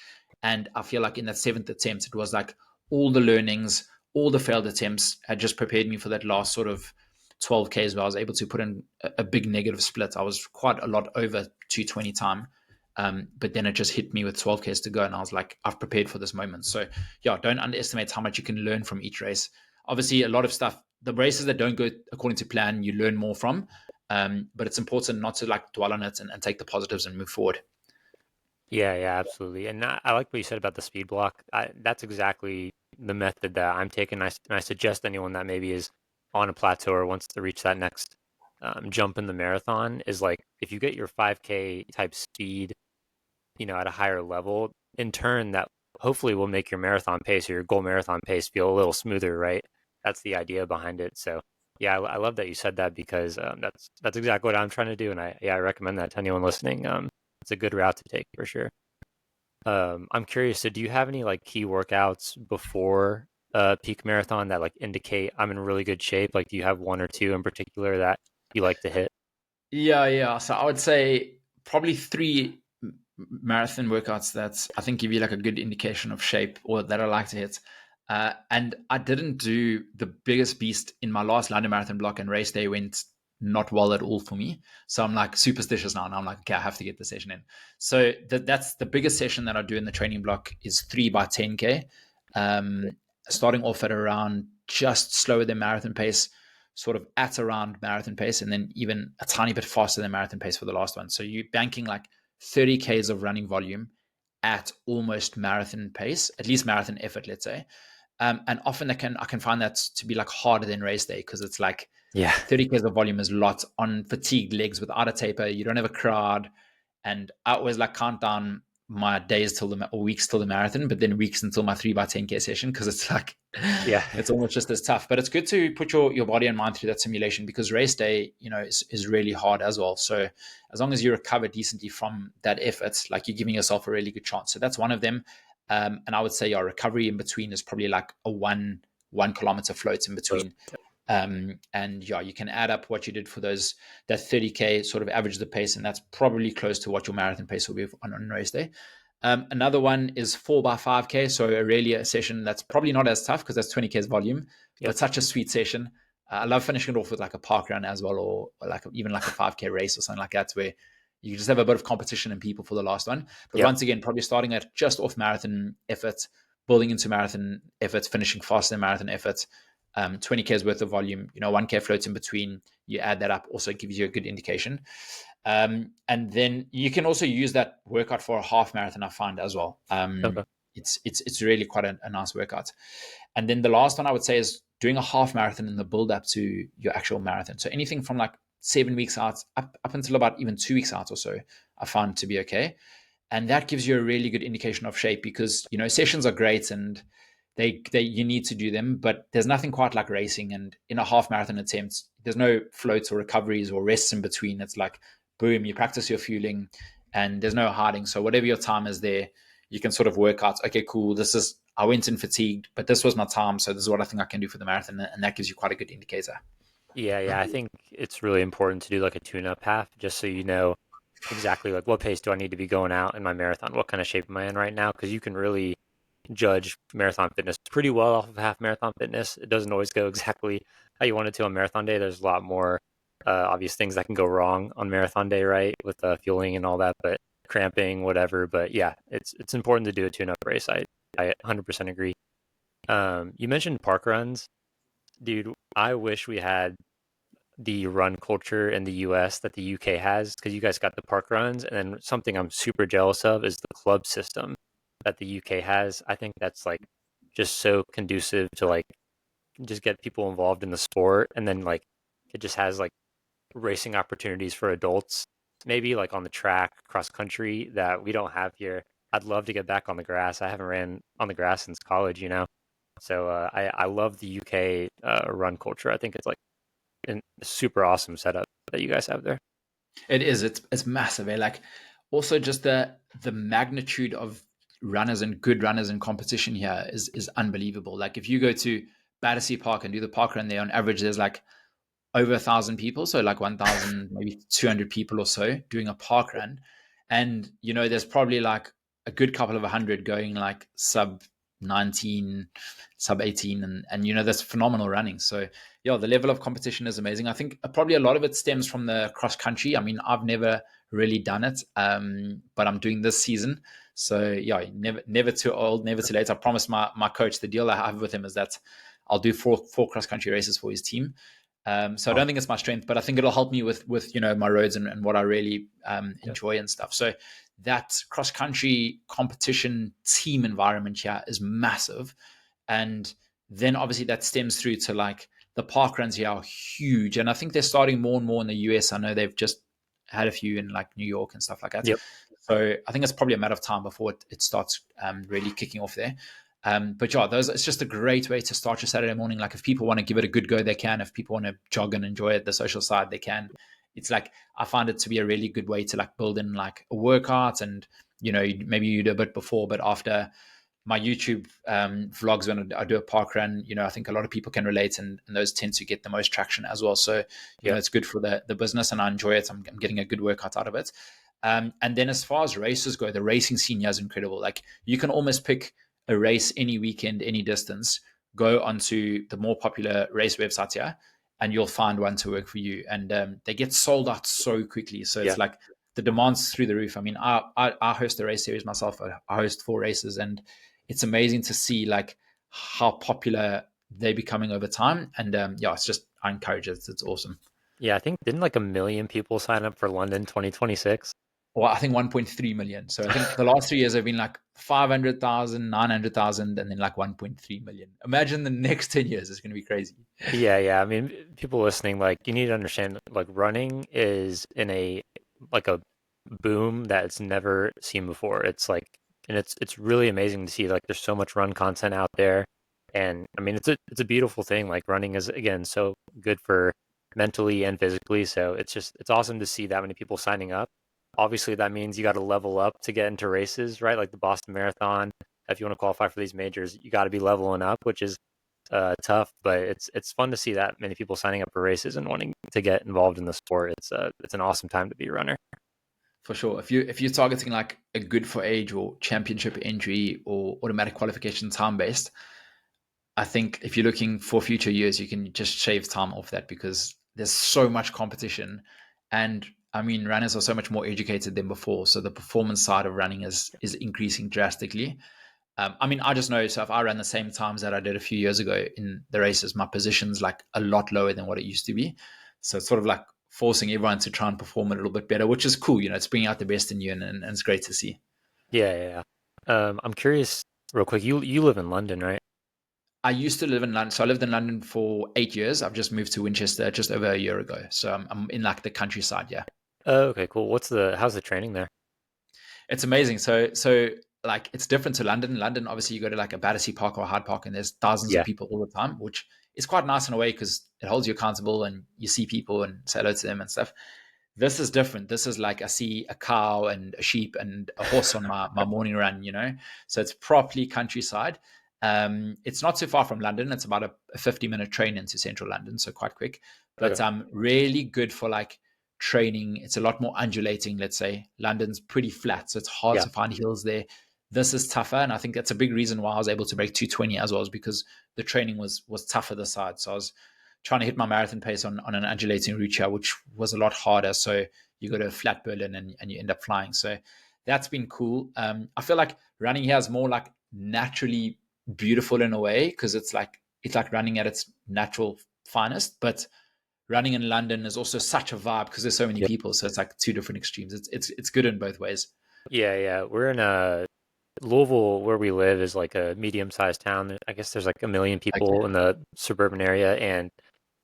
And I feel like in that seventh attempt, it was like all the learnings, all the failed attempts had just prepared me for that last sort of 12Ks where I was able to put in a big negative split. I was quite a lot over 220 time. But then it just hit me with 12Ks to go. And I was like, I've prepared for this moment. So yeah, don't underestimate how much you can learn from each race. Obviously, a lot of stuff, the races that don't go according to plan, you learn more from. But it's important not to like dwell on it and take the positives and move forward. Yeah, yeah, absolutely. And I like what you said about the speed block. That's exactly the method that I'm taking. And I suggest anyone that maybe is on a plateau or wants to reach that next jump in the marathon is like if you get your 5K type speed, at a higher level, in turn that hopefully will make your marathon pace or your goal marathon pace feel a little smoother, right? That's the idea behind it. So yeah, I love that you said that because that's exactly what I'm trying to do, and I recommend that to anyone listening. It's a good route to take for sure. I'm curious. So, do you have any like key workouts before peak marathon that like indicate I'm in really good shape? Like, do you have one or two in particular that you like to hit? Yeah, yeah. So I would say probably three marathon workouts that I think give you like a good indication of shape or that I like to hit. And I didn't do the biggest beast in my last London Marathon block, and race day went not well at all for me. So I'm like superstitious now, and I'm like, okay, I have to get the session in. So that's the biggest session that I do in the training block is 3 by 10K, um, starting off at around just slower than marathon pace, sort of at around marathon pace, and then even a tiny bit faster than marathon pace for the last one. So you're banking like 30 Ks of running volume at almost marathon pace, at least marathon effort, let's say. And often I can find that to be like harder than race day because it's like Yeah. 30 Ks of volume is a lot on fatigued legs without a taper. You don't have a crowd. And I always like count down my days or weeks till the marathon, but then weeks until my 3 by 10K session because it's like, Yeah. it's almost just as tough. But it's good to put your body and mind through that simulation because race day, is really hard as well. So as long as you recover decently from that effort, like you're giving yourself a really good chance. So that's one of them. And I would say your recovery in between is probably like a 1 kilometer float in between. And yeah, you can add up what you did for that 30K, sort of average the pace, and that's probably close to what your marathon pace will be on race day. Another one is 4 by 5K, so really a session that's probably not as tough because that's 20K's volume, Yep. but such a sweet session. I love finishing it off with like a park run as well, or like even like a 5K race or something like that, where you just have a bit of competition and people for the last one. But Yep. once again, probably starting at just off marathon effort, building into marathon efforts, finishing faster than marathon efforts. 20K's worth of volume, 1K floats in between. You add that up, also gives you a good indication. And then you can also use that workout for a half marathon, I find as well. Okay. It's really quite a nice workout. And then the last one I would say is doing a half marathon in the build up to your actual marathon. So anything from like 7 weeks out up until about even 2 weeks out or so, I found to be okay. And that gives you a really good indication of shape because, sessions are great and they you need to do them, but there's nothing quite like racing. And in a half marathon attempt, there's no floats or recoveries or rests in between. It's like, boom, you practice your fueling and there's no hiding. So whatever your time is there, you can sort of work out, okay, cool, I went in fatigued, but this was my time. So this is what I think I can do for the marathon. And that gives you quite a good indicator. Yeah, yeah. I think it's really important to do like a tune-up half just so you know exactly like what pace do I need to be going out in my marathon? What kind of shape am I in right now? Because you can really judge marathon fitness pretty well off of half marathon fitness. It doesn't always go exactly how you want it to on marathon day. There's a lot more obvious things that can go wrong on marathon day, right? With fueling and all that, but cramping, whatever. But yeah, it's important to do a tune-up race. I 100% agree. You mentioned park runs. Dude, I wish we had the run culture in the US that the UK has, because you guys got the park runs, and then something I'm super jealous of is the club system that the UK has. I think that's like just so conducive to like just get people involved in the sport, and then like it just has like racing opportunities for adults, maybe like on the track, cross country, that we don't have here. I'd love to get back on the grass. I haven't ran on the grass since college, you know. So I love the UK run culture. I think it's like a super awesome setup that you guys have there. It is. It's massive. Eh? Like also just the magnitude of runners and good runners in competition here is unbelievable. Like if you go to Battersea Park and do the park run there, on average there's like over 1,000 people, so like 1,000, maybe 200 people or so doing a park run, and you know there's probably like a good couple of 100 going like sub 19, sub 18, and you know that's phenomenal running. So yeah, the level of competition is amazing. I think probably a lot of it stems from the cross country. I mean, I've never really done it, but I'm doing this season. So yeah, never too old, never too late. I promised my coach, the deal I have with him is that I'll do four cross country races for his team. So I don't think it's my strength, but I think it'll help me with you know my roads and what I really enjoy and stuff. So that cross country competition team environment here is massive, and then obviously that stems through to like the park runs here are huge, and I think they're starting more and more in the US. I know they've just had a few in like New York and stuff like that. Yep. So I think it's probably a matter of time before it starts really kicking off there. But yeah, it's just a great way to start your Saturday morning. Like if people want to give it a good go, they can. If people want to jog and enjoy it, the social side, they can. It's like, I find it to be a really good way to like build in like a workout, and, you know, maybe you do a bit before, but after my YouTube vlogs, when I do a park run, you know, I think a lot of people can relate, and those tend to get the most traction as well. So, you know, it's good for the business, and I enjoy it. I'm getting a good workout out of it. And then as far as races go, the racing scene here is incredible. Like you can almost pick a race any weekend, any distance, go onto the more popular race websites here, and you'll find one to work for you. And they get sold out so quickly. So it's like the demand's through the roof. I mean, I host a race series myself. I host 4 races, and it's amazing to see like how popular they're becoming over time. And yeah, it's just, I encourage it. It's awesome. Yeah, I think didn't like 1 million people sign up for London 2026? Well, I think 1.3 million. So I think the last 3 years have been like 500,000, 900,000, and then like 1.3 million. Imagine the next 10 years is going to be crazy. Yeah. I mean, people listening, like you need to understand, like running is in a boom that it's never seen before. It's like, and it's really amazing to see. Like, there's so much run content out there, and I mean, it's a beautiful thing. Like running is, again, so good for mentally and physically. So it's awesome to see that many people signing up. Obviously, that means you got to level up to get into races, right? Like the Boston Marathon. If you want to qualify for these majors, you got to be leveling up, which is tough. But it's fun to see that many people signing up for races and wanting to get involved in the sport. It's an awesome time to be a runner. For sure. If you're targeting like a good for age or championship entry or automatic qualification time based, I think if you're looking for future years, you can just shave time off that, because there's so much competition. And I mean, runners are so much more educated than before. So the performance side of running is increasing drastically. I mean, I just know, so if I ran the same times that I did a few years ago in the races, my position's like a lot lower than what it used to be. So it's sort of like forcing everyone to try and perform a little bit better, which is cool. You know, it's bringing out the best in you, and it's great to see. Yeah. I'm curious, real quick. You live in London, right? I used to live in London. So I lived in London for 8 years. I've just moved to Winchester just over a year ago. So I'm in like the countryside. Yeah. Oh, okay, cool. How's the training there? It's amazing. So like it's different to London. London, obviously, you go to like a Battersea Park or Hyde Park, and there's thousands of people all the time, which is quite nice in a way because it holds you accountable and you see people and say hello to them and stuff. This is different. This is like I see a cow and a sheep and a horse on my morning run, you know? So it's properly countryside. It's not too far from London. It's about a 50-minute train into central London, so quite quick. But really good for like training. It's a lot more undulating, let's say. London's pretty flat, so it's hard to find hills there. this is tougher. And I think that's a big reason why I was able to break 220 as well, is because the training was tougher this side. So I was trying to hit my marathon pace on an undulating route here, which was a lot harder. So you go to a flat Berlin and you end up flying. So that's been cool. I feel like running here is more like naturally beautiful in a way, because it's like running at its natural finest. But running in London is also such a vibe because there's so many people. So it's like two different extremes. It's good in both ways. Yeah. We're in Louisville, where we live, is like a medium-sized town. I guess there's like 1 million people Okay. in the suburban area, and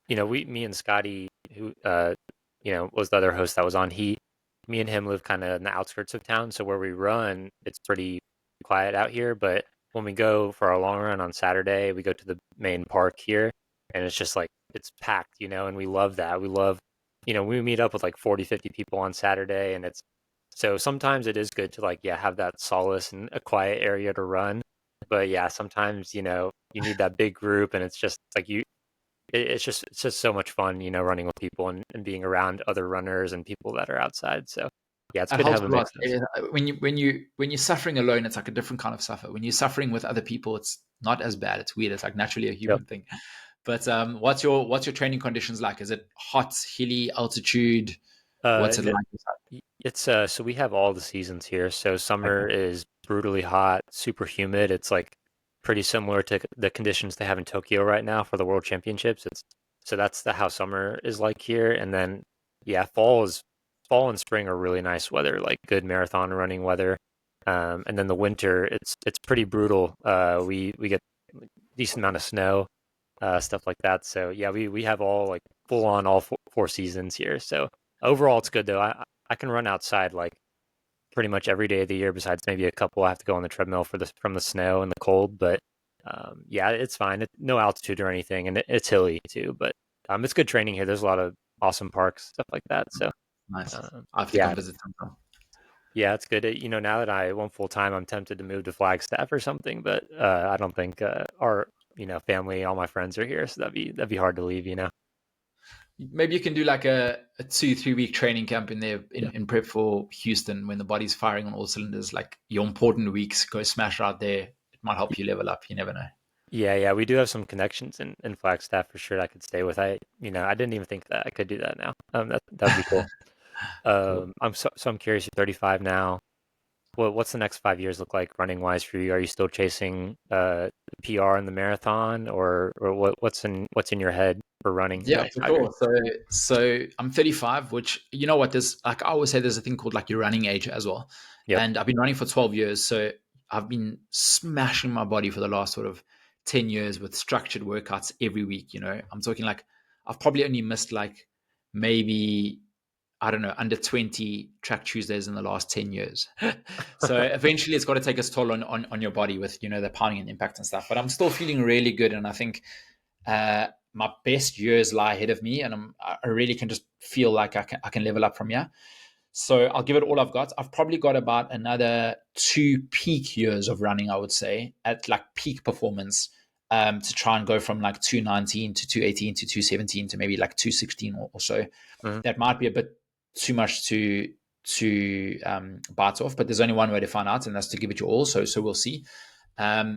me and Scotty, who was the other host that was on, me and him live kind of in the outskirts of town. So where we run, it's pretty quiet out here. But when we go for our long run on Saturday, we go to the main park here, and it's just like it's packed, and we love that. We love, we meet up with like 40, 50 people on Saturday, and it's so sometimes it is good to like, yeah, have that solace and a quiet area to run. But yeah, sometimes, you need that big group, and it's just like it's just so much fun, running with people and being around other runners and people that are outside. So yeah, it's It good to helps have a a lot. mix of. When you're suffering alone, it's like a different kind of suffer. When you're suffering with other people, it's not as bad. It's weird. It's like naturally a Yep. human thing. But what's your training conditions like? Is it hot, hilly, altitude? What's it No, like? it's so we have all the seasons here. So Okay. summer is brutally hot, super humid. It's like pretty similar to the conditions they have in Tokyo right now for the World Championships. That's how summer is like here. And then yeah, fall and spring are really nice weather, like good marathon running weather. And then the winter, it's pretty brutal. We get decent amount of snow, stuff like that. So yeah, we have all like full on all four seasons here. So overall, it's good though. I can run outside like pretty much every day of the year, besides maybe a couple I have to go on the treadmill from the snow and the cold. But yeah, it's fine. No altitude or anything, and it's hilly too. But it's good training here. There's a lot of awesome parks, stuff like that. So Nice. um, I have to come yeah, visit sometime. yeah, it's good. Now that I went full time, I'm tempted to move to Flagstaff or something, but I don't think our family, all my friends are here, so that'd be hard to leave. Maybe you can do like a 2-3 week training camp in there Yeah. in prep for Houston when the body's firing on all cylinders. Like your important weeks, go smash out there. It might help you level up. You never know. Yeah, we do have some connections in Flagstaff for sure. I could stay with. I didn't even think that I could do that now. That'd be cool. Cool. I'm curious. You're 35 now. What's the next 5 years look like running wise for you? Are you still chasing PR in the marathon, or what's in your head for running in the Yeah, next for 5 years? sure. So I'm 35, which you know what? There's like I always say, there's a thing called like your running age as well. Yep. And I've been running for 12 years, so I've been smashing my body for the last sort of 10 years with structured workouts every week. I'm talking like I've probably only missed like maybe I don't know, under 20 track Tuesdays in the last 10 years. So eventually it's got to take its toll on your body with, the pounding and impact and stuff. But I'm still feeling really good. And I think my best years lie ahead of me. And I really can just feel like I can level up from here. So I'll give it all I've got. I've probably got about another 2 peak years of running, I would say, at like peak performance, to try and go from like 219 to 218 to 217 to maybe like 216 or so. Mhm. That might be a bit too much to bite off, but there's only one way to find out, and that's to give it your all. So we'll see.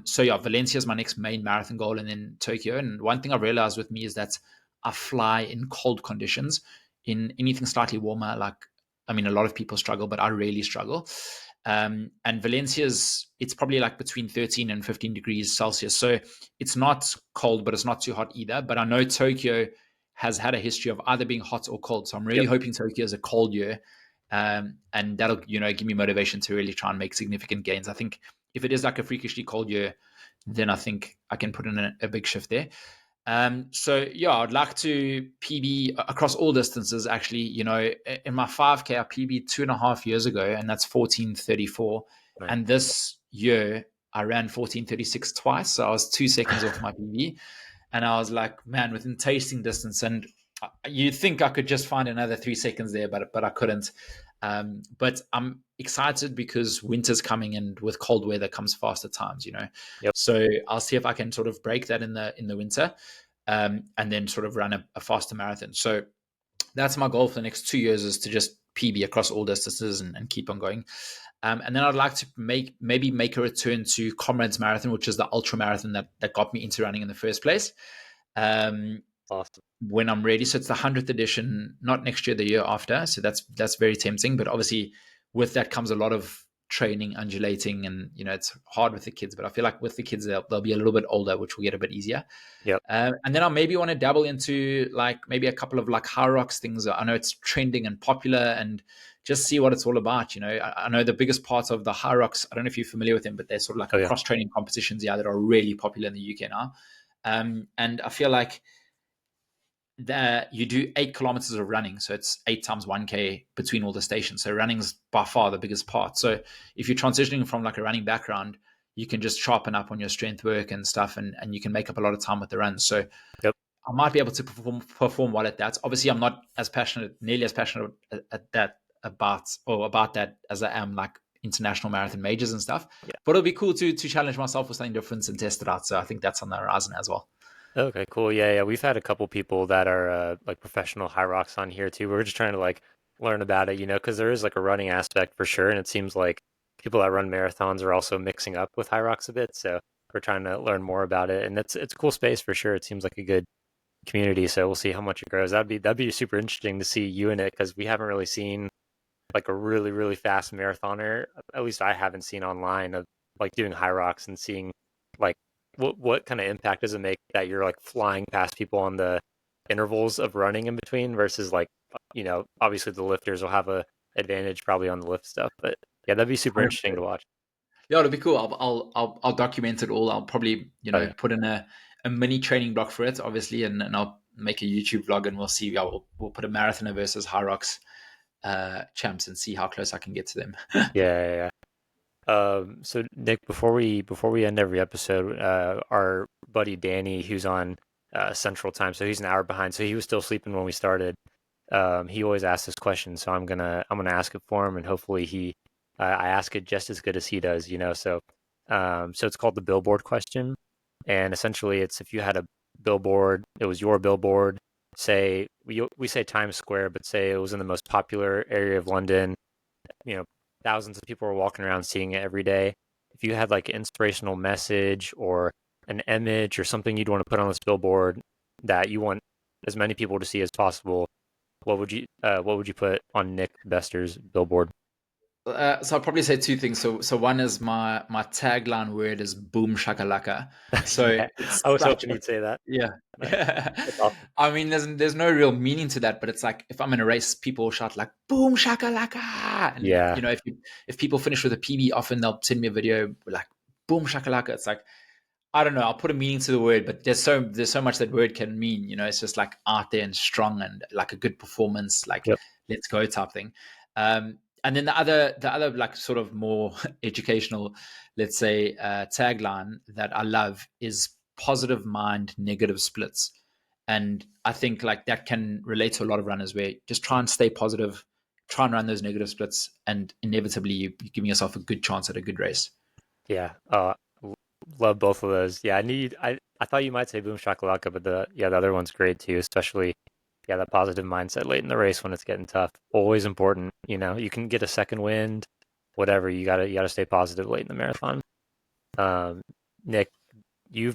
So yeah, Valencia is my next main marathon goal, and then Tokyo. And one thing I've realized with me is that I fly in cold conditions. In anything slightly warmer, like I mean, a lot of people struggle, but I really struggle. And Valencia's, it's probably like between 13 and 15 degrees Celsius. So it's not cold, but it's not too hot either. But I know Tokyo has had a history of either being hot or cold. So I'm really Yep. hoping Tokyo is a cold year. And that'll, give me motivation to really try and make significant gains. I think if it is like a freakishly cold year, then I think I can put in a big shift there. So yeah, I'd like to PB across all distances. Actually, in my 5K, I PB 2.5 years ago, and that's 14:34. Right. And this year, I ran 14:36 twice, so I was 2 seconds off my PB. And I was like, man, within tasting distance, and you'd think I could just find another 3 seconds there, but I couldn't. But I'm excited because winter's coming, and with cold weather comes faster times. Yep. So I'll see if I can sort of break that in the winter, and then sort of run a faster marathon. So that's my goal for the next 2 years, is to just PB across all distances and keep on going. And then I'd like to maybe make a return to Comrades Marathon, which is the ultra marathon that got me into running in the first place. Awesome. When I'm ready. So it's the 100th edition, not next year, the year after. So that's very tempting. But obviously with that comes a lot of training, undulating, and it's hard with the kids. But I feel like with the kids, they'll be a little bit older, which will get a bit easier. Yep. And then I maybe want to dabble into like maybe a couple of like Hyrox things. I know it's trending and popular, and just see what it's all about. I know the biggest part of the Hyrox, I don't know if you're familiar with them, but they're sort of like cross training competitions, that are really popular in the UK now. And I feel like that you do 8 kilometers of running. So it's 8 times 1K between all the stations. So running's by far the biggest part. So if you're transitioning from like a running background, you can just sharpen up on your strength work and stuff, and you can make up a lot of time with the runs. So I might be able to perform well at that. Obviously, I'm not nearly as passionate about that as I am like international marathon majors and stuff. Yeah. But it'll be cool to challenge myself with something different and test it out. So I think that's on the horizon as well. Okay, cool. Yeah. We've had a couple people that are like professional Hyrox on here too. We're just trying to like learn about it, because there is like a running aspect for sure, and it seems like people that run marathons are also mixing up with Hyrox a bit. So we're trying to learn more about it, and it's a cool space for sure. It seems like a good community, so we'll see how much it grows. That'd be super interesting to see you in it, because we haven't really seen like a really, really fast marathoner. At least I haven't seen online of like doing Hyrox and seeing like what kind of impact does it make that you're like flying past people on the intervals of running in between versus like, obviously the lifters will have a advantage probably on the lift stuff, but yeah, that'd be super interesting to watch. Yeah, it'll be cool. I'll document it all. I'll probably put in a mini training block for it, obviously, and I'll make a YouTube vlog, and we'll see. We'll put a marathoner versus Hyrox champs and see how close I can get to them. Yeah. So Nick, before we end every episode, our buddy Danny, who's on Central Time, so he's an hour behind, so he was still sleeping when we started. He always asks this question, so I'm gonna ask it for him, and hopefully I ask it just as good as he does, So it's called the billboard question, and essentially it's if you had a billboard, it was your billboard. Say we say Times Square, but say it was in the most popular area of London. Thousands of people are walking around seeing it every day. If you had like an inspirational message or an image or something you'd want to put on this billboard that you want as many people to see as possible, what would you put on Nick Bester's billboard? So I'll probably say 2 things. So one is my tagline word is boom shakalaka. So yeah, I was hoping you'd say that. Yeah. Awesome. I mean, there's no real meaning to that, but it's like if I'm in a race, people shout like boom shakalaka. And if people finish with a PB, often they'll send me a video like boom shakalaka. It's like, I don't know, I'll put a meaning to the word, but there's so much that word can mean. It's just like out there and strong and like a good performance, like let's go type thing. And then the other like sort of more educational, let's say, tagline that I love is positive mind, negative splits. And I think like that can relate to a lot of runners where just try and stay positive, try and run those negative splits, and inevitably you're giving yourself a good chance at a good race. Yeah. Love both of those. Yeah, I thought you might say boom shakalaka, but the other one's great too, especially that positive mindset late in the race when it's getting tough. Always important. You can get a second wind, whatever. You gotta stay positive late in the marathon. Nick, you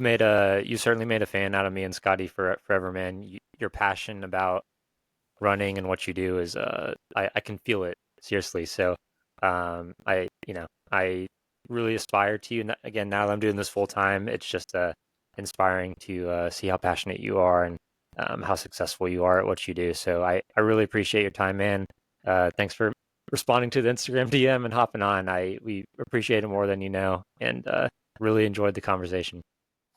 certainly made a fan out of me and Scotty forever, man. Your passion about running and what you do is I can feel it, seriously. So I really aspire to you. And again, now that I'm doing this full time, it's just inspiring to see how passionate you are and how successful you are at what you do. So I really appreciate your time, man. Thanks for responding to the Instagram DM and hopping on. We appreciate it more than you know, and really enjoyed the conversation.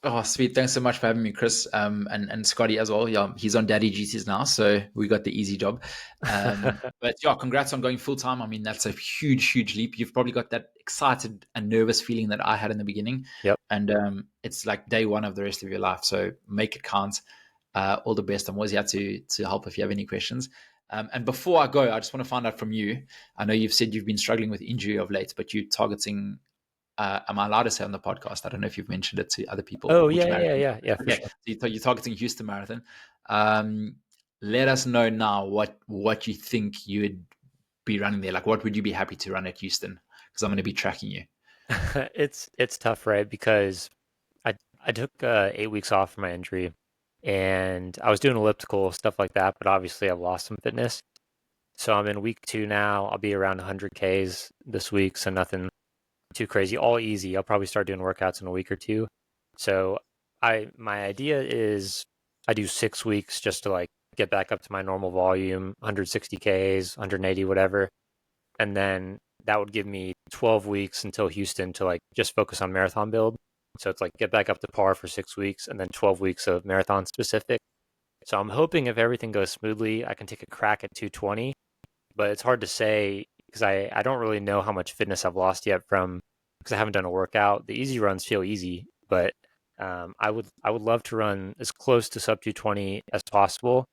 Oh, sweet. Thanks so much for having me, Chris. And Scotty as well. Yeah, he's on Daddy GTs now, so we got the easy job. But yeah, congrats on going full time. I mean, that's a huge, huge leap. You've probably got that excited and nervous feeling that I had in the beginning. Yep. And it's like day one of the rest of your life. So make it count. All the best. I'm always here to help if you have any questions. And before I go, I just want to find out from you. I know you've said you've been struggling with injury of late, but you're targeting. Am I allowed to say on the podcast? I don't know if you've mentioned it to other people. Oh, yeah. For Okay, sure. so you're targeting Houston Marathon. Let us know now what you think you would be running there. Like, what would you be happy to run at Houston? because I'm going to be tracking you. It's tough, right? Because I took 8 weeks off from my injury, and I was doing elliptical stuff like that. But obviously, I've lost some fitness, so I'm in week 2 now. I'll be around 100 Ks this week, so nothing too crazy, all easy. I'll probably start doing workouts in a week or two. So my idea is I do 6 weeks just to like get back up to my normal volume, 160 Ks, 180, whatever. And then that would give me 12 weeks until Houston to like just focus on marathon build. So it's like get back up to par for 6 weeks and then 12 weeks of marathon specific. So I'm hoping if everything goes smoothly, I can take a crack at 220, but it's hard to say because I don't really know how much fitness I've lost yet from because I haven't done a workout. The easy runs feel easy, but I would love to run as close to sub 220 as possible.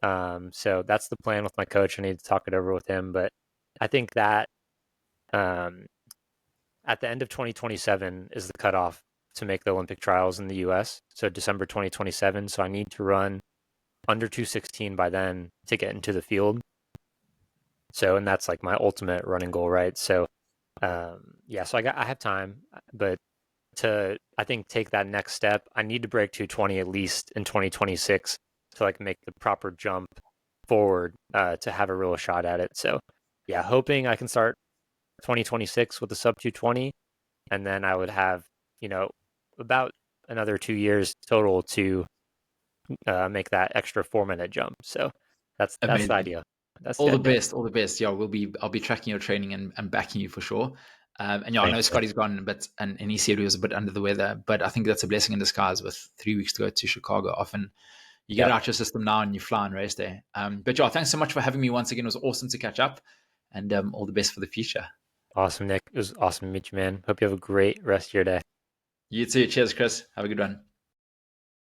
So that's the plan with my coach. I need to talk it over with him, but I think that um, at the end of 2027 is the cutoff to make the Olympic trials in the US. So December 2027. So I need to run under 216 by then to get into the field. So, and that's like my ultimate running goal, right? So, yeah, so I have time, but to, I think, take that next step, I need to break 220 at least in 2026 to like make the proper jump forward to have a real shot at it. So, yeah, hoping I can start 2026 with a sub 220, and then I would have, you know, about another 2 years total to make that extra 4 minute jump. So that's the Amazing. idea. That's All the the idea. best, all the best. Yeah, I'll be tracking your training and backing you for sure. And yeah, I know Thanks. Scotty's gone a bit, and he said he was a bit under the weather, but I think that's a blessing in disguise with 3 weeks to go to Chicago. Often you get Yep. out your system now and you fly on race day. But yeah, thanks so much for having me once again. It was awesome to catch up, and all the best for the future. Awesome, Nick. It was awesome to meet you, man. Hope you have a great rest of your day. You too. Cheers, Chris. Have a good one.